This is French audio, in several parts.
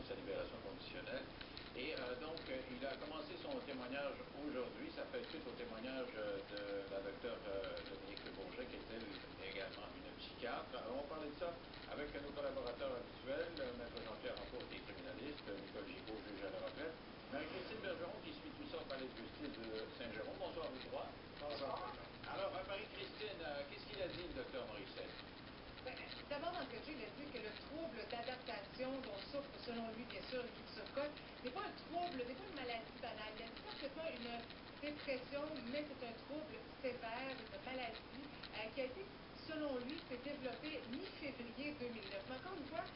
de sa libération conditionnelle. Et il a commencé son témoignage aujourd'hui. Ça fait suite au témoignage de la docteure Dominique Bourget, qui est elle également une psychiatre. Alors, on va parler de ça avec nos collaborateurs habituels, Maître Jean-Pierre Rancourt, qui est criminaliste, Nicole Gibault, juge à la retraite, Marie-Christine Bergeron, qui suit tout ça au palais de justice de Saint-Jérôme. Bonsoir, vous trois. Bonsoir. Alors, Marie-Christine, qu'est-ce qu'il a dit, le docteur Morissette? D'abord, d'entrée, il a dit que le trouble d'adaptation dont souffre, selon lui, bien sûr, Guy Turcotte, n'est pas un trouble, n'est pas une maladie banale. Il a dit parfaitement une dépression, mais c'est un trouble sévère, une maladie qui a été, selon lui, s'est développée mi-février 2009. Mais encore une fois,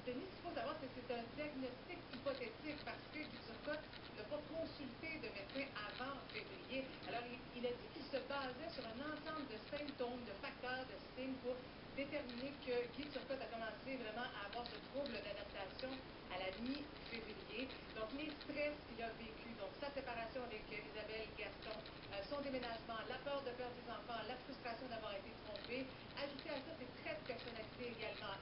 Denis, il faut savoir que c'est un diagnostic hypothétique parce que Guy Turcotte n'a pas consulté de médecin avant février. Alors, il a dit qu'il se basait sur un ensemble de symptômes, de facteurs, de signes pour déterminer que Guy Turcotte a commencé vraiment à avoir ce trouble d'adaptation à la mi-février. Donc, les stress qu'il a vécu, donc sa séparation avec Isabelle Gaston, son déménagement, la peur de perdre ses enfants, la frustration d'avoir été trompé, ajouté à ça ses traits de personnalité également.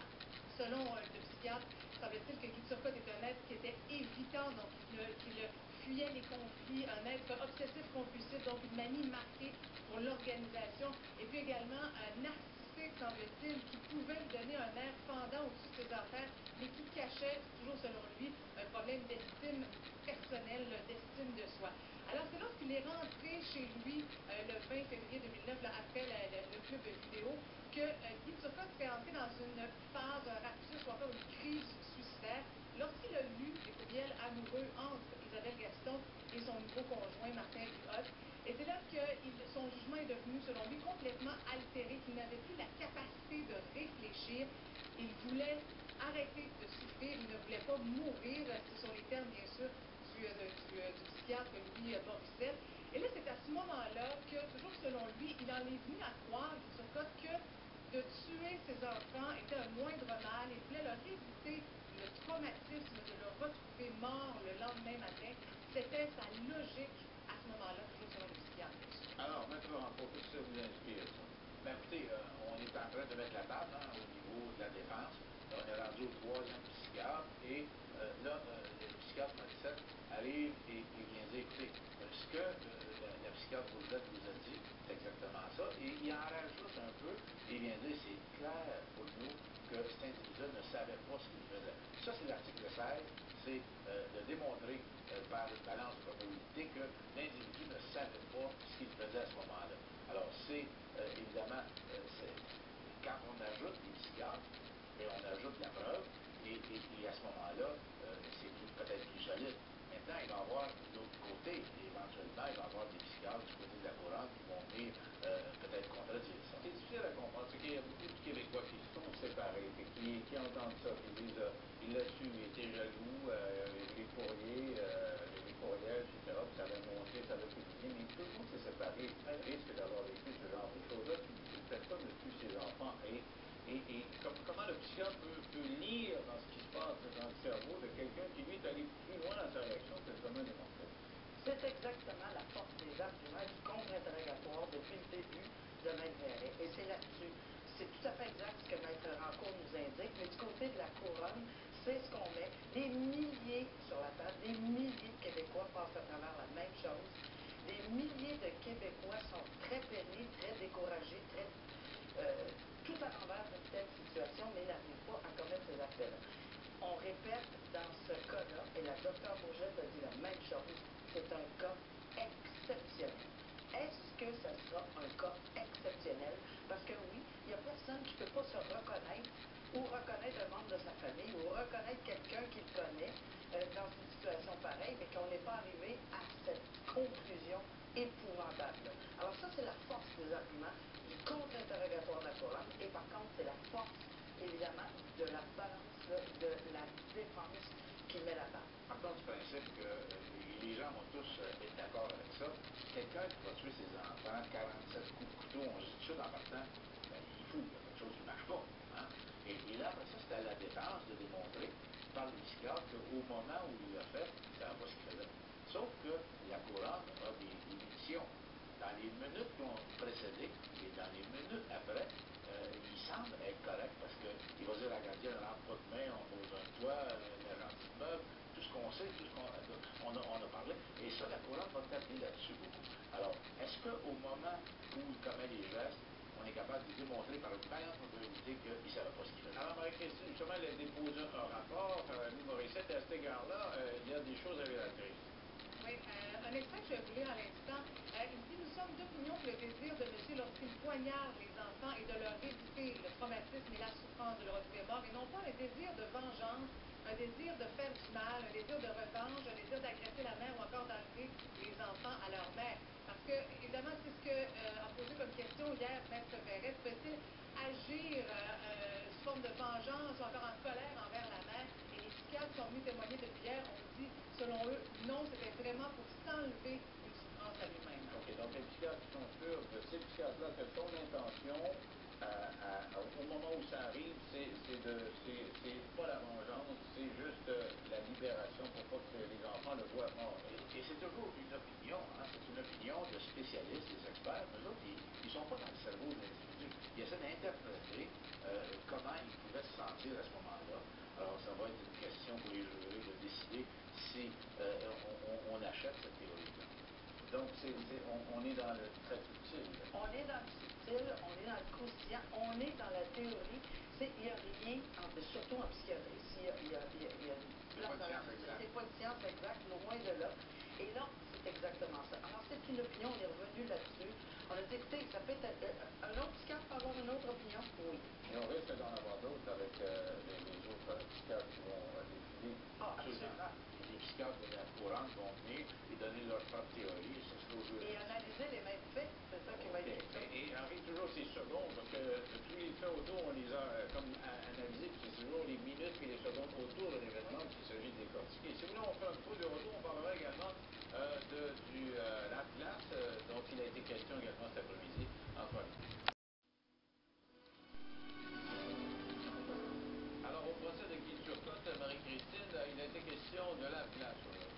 Selon le psychiatre, semble-t-il que Guy Turcotte est un être qui était évitant, donc qui fuyait les conflits, un être obsessif-compulsif, donc une manie marquée pour l'organisation, et puis également narcissique, semble-t-il, qui pouvait lui donner un air fendant au-dessus de ses affaires, mais qui cachait, toujours selon lui, un problème d'estime personnelle, d'estime de soi. Alors, c'est lorsqu'il est rentré chez lui le 20 février 2009, là, après le club de vidéo, que Guy Turcotte serait entré dans une phase, un raptus ou encore une crise suicidaire, lorsqu'il a lu les courriels amoureux entre Isabelle Gaston et son nouveau conjoint, Martin Buhotte. Et c'est là que son jugement est devenu, selon lui, complètement altéré, qu'il n'avait plus la capacité de réfléchir. Il voulait arrêter de souffrir, il ne voulait pas mourir, ce sont les termes, bien sûr, du psychiatre Louis Morissette. Et là, c'est à ce moment-là que, toujours selon lui, il en est venu à croire, Guy Turcotte, que de tuer ses enfants était un moindre mal et voulait leur éviter le traumatisme de le retrouver mort le lendemain matin. C'était sa logique à ce moment-là, toujours selon le psychiatre, bien sûr. Alors, Maître Rancourt, qu'est-ce que ça vous inspire, ça? Ben, écoutez, on est en train de mettre la table au niveau de la défense. On est rendu au troisième psychiatre et le psychiatre Morissette arrive et vient dire, écoutez, ce que la psychiatre Bourget vous a dit, c'est exactement ça. Et il en rajoute un peu et il vient dire, c'est clair pour nous que cet individu ne savait pas ce qu'il faisait. Ça, c'est l'article 16, c'est de démontrer par une balance de probabilité que l'individu ne savait pas ce qu'il faisait à ce moment-là. Alors, c'est évidemment, quand on ajoute des psychiatres, et on ajoute la preuve, et à ce moment-là, c'est peut-être plus solide. Maintenant, il va y avoir de l'autre côté, éventuellement, il va y avoir des psychiatres du côté de la couronne qui vont venir peut-être contredire ça. C'est difficile à comprendre, c'est qu'il y a beaucoup de Québécois qui se sont séparés, et qui entendent ça, qui disent il l'a su, il était jaloux, les courriers, les courriels, etc., puis ça avait monté, ça avait publié, mais tout le monde s'est séparé. Il risque d'avoir vécu ce genre de choses-là, puis personne ne tue ses enfants. Et comment le psychiatre peut lire dans ce qui se passe dans le cerveau de quelqu'un qui, lui, est allé plus loin dans sa réaction que le commun des mortels? C'est exactement la force des arguments du contre-interrogatoire depuis le début de Maître Verret. Et c'est là-dessus. C'est tout à fait exact ce que Maître Rancourt nous indique, mais du côté de la couronne, c'est ce qu'on met. Des milliers sur la table, des milliers de Québécois passent à travers la même chose. Des milliers de Québécois sont très peinés, très découragés, très tout à l'envers d'une telle situation, mais n'arrivent pas à commettre ces actes-là. On répète dans ce cas-là, et la docteure Bourget a dit la même chose, c'est un cas exceptionnel. Est-ce que ça sera un cas exceptionnel? Parce que oui, il n'y a personne qui ne peut pas se reconnaître ou reconnaître un membre de sa famille ou reconnaître quelqu'un qu'il connaît dans une situation pareille, mais qu'on n'est pas arrivé à cette conclusion épouvantable. Alors ça, c'est la force des arguments du contre-interrogatoire de la couronne, et par contre, c'est la force, évidemment, de la balance de la défense qui met la table. Partons du principe que les gens vont tous être d'accord avec ça. Quelqu'un qui va tuer ses enfants, 47 coups de couteau, on se dit tout en partant, ben, il est fou, il y a quelque chose qui ne marche pas. Hein? Et là, après ça, c'est à la défense de démontrer, par le psychiatre, qu'au moment où il l'a fait, il ne savait pas ce qu'il faisait. Sauf que la couronne a des munitions. Dans les minutes qui ont précédé et dans les minutes après, il semble être correct parce qu'il va dire à la gardienne, rentre pas de main, on pose un toit, l'agent sait tout ce on a parlé, et ça, la couronne va taper là-dessus beaucoup. Alors, est-ce qu'au moment où il commet les gestes, on est capable de démontrer par une vaillante probabilité qu'il ne savait pas ce qu'il faisait? Alors, Marie-Christine, justement, elle a déposé un rapport, Louis Morissette, et à cet égard-là, il y a des choses révélatrices. Oui, un extrait que je vais vous lire à l'instant. Il dit: nous sommes d'opinion que le désir de monsieur lorsqu'il poignarde les enfants est de leur éviter le traumatisme et la souffrance de le retrouver mort, et non pas un désir de vengeance, un désir de faire du mal, un désir de revanche, un désir d'agresser la mère ou encore d'enlever les enfants à leur mère. Parce que, évidemment, c'est ce que a posé comme question hier Maître Verret. Peut-il agir sous forme de vengeance ou encore en colère envers la mère? Et les psychiatres sont venus témoigner depuis hier, ont dit, selon eux, non, c'était vraiment pour s'enlever une souffrance à lui-même. OK, donc les psychiatres sont sûrs de ces psychiatres-là que son intention, au moment où ça arrive, c'est pas la vengeance, c'est juste la libération pour pas que les enfants le voient mort. Et c'est toujours une opinion, hein, c'est une opinion de spécialistes, des experts. Eux autres, ils ne sont pas dans le cerveau de l'individu. Ils essaient d'interpréter comment ils pouvaient se sentir à ce moment-là. Alors, ça va être une question pour les jurés de décider si on achète cette théorie-là. Donc, on est dans le très subtil. On est dans le subtil, on est dans le croustillant, on est dans la théorie. Il n'y a rien, surtout en psychiatrie, il y a C'est pas de science exacte. C'est pas de science exacte, loin de là. Et là, c'est exactement ça. Alors, c'est une opinion, on est revenu là-dessus. On a dit, écoutez, ça peut être un autre psychiatre peut avoir une autre opinion? Oui. Et on risque d'en avoir d'autres avec les autres psychiatres qui vont décider. Ah, absolument. Les psychiatres de la couronne vont venir et donner leur propre théorie, ça sera au jeu. Et analyser les mêmes faits, c'est ça qui va être question. Et arrive toujours ces secondes, parce que tous les faits autour, on les a comme analysés, puis c'est toujours les minutes et les secondes autour de l'événement qu'il s'agit de décortiquer. Si vous voulez, on fait un peu de retour, on parlera également du l'Atlas, dont il a été question également cet après-midi. Antoine. Alors, au procès de Guy Turcotte, Marie-Christine, il a été question de l'Atlas aujourd'hui.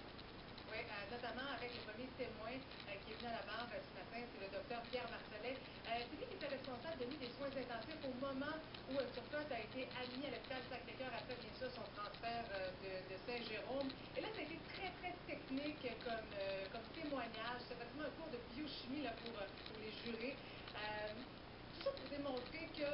Oui, notamment avec le premier témoin qui est venu à la barre ce matin, c'est le docteur Pierre Marcellet. C'est lui qui était responsable de lui des soins intensifs au moment où Turcotte a été admis à l'hôpital Sacré-Cœur après, bien sûr, son transfert de Saint-Jérôme. Et là, ça a été très, très technique comme témoignage. C'est pratiquement un cours de biochimie là, pour les jurés. Tout ça pour démontrer que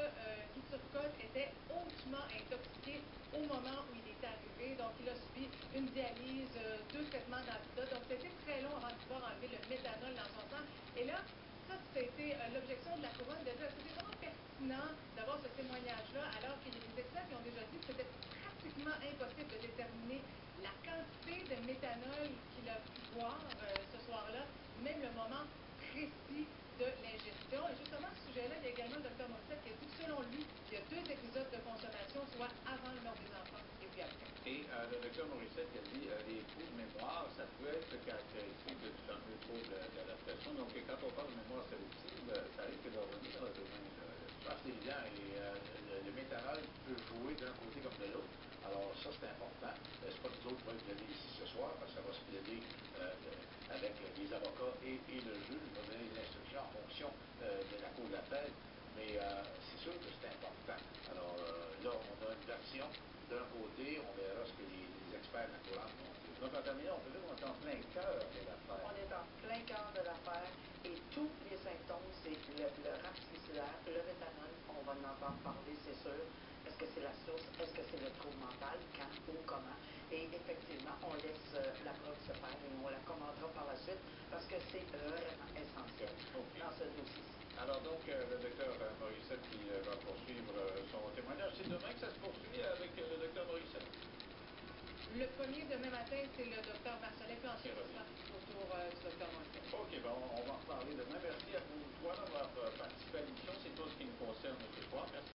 Guy Turcotte était hautement intoxiqué au moment où il est arrivé. Donc, il a subi une dialyse, 2 traitements d'antidote. Donc, c'était très long avant de pouvoir enlever le méthanol dans son sang. Et là, ça a été l'objection de la couronne de dire: c'était vraiment pertinent d'avoir ce témoignage-là, alors qu'il y a des experts qui ont déjà dit que c'était pratiquement impossible de déterminer la quantité de méthanol qu'il a pu boire ce soir-là, même le moment précis de l'ingestion. Et justement, à ce sujet-là, il y a également le Dr Morissette qui a dit que selon lui, il y a 2 épisodes de consommation, soit avant le mort des enfants et puis après. Et le Dr Morissette a dit les troubles de mémoire, ça peut être caractéristique du fameux trouble d'adaptation. Donc, quand on parle de mémoire sélective, ça risque de revenir demain. C'est évident, et le méthanol peut jouer d'un côté comme de l'autre. Alors ça, c'est important. C'est pas nous autres qui va être plaidé ici ce soir, parce que ça va se plaider avec les avocats et le juge. On va donner des instructions en fonction de la cour d'appel. Mais c'est sûr que c'est important. Alors là, on a une version d'un côté, on verra ce que les experts de la couronne vont dire. Donc, en terminant, on peut dire qu'on est en plein cœur de l'affaire. On est en plein cœur de l'affaire et tous les symptômes, c'est le rap suicidaire, le méthanol, on va en entendre parler, c'est sûr. Est-ce que c'est la source? Est-ce que c'est le trouble mental? Quand? Où? Comment? Et effectivement, on laisse la preuve se faire et on la commentera par la suite parce que c'est vraiment essentiel dans ce dossier-ci. Alors donc, le docteur Morissette qui va poursuivre son témoignage. C'est demain que ça se poursuit avec le docteur Morissette? Le premier demain matin, c'est le docteur Marcellet, puis ensuite, ce sera autour du docteur Morissette. OK, ben on va en reparler demain. Merci à vous trois d'avoir participé à l'émission. C'est tout ce qui nous concerne ce soir. Merci.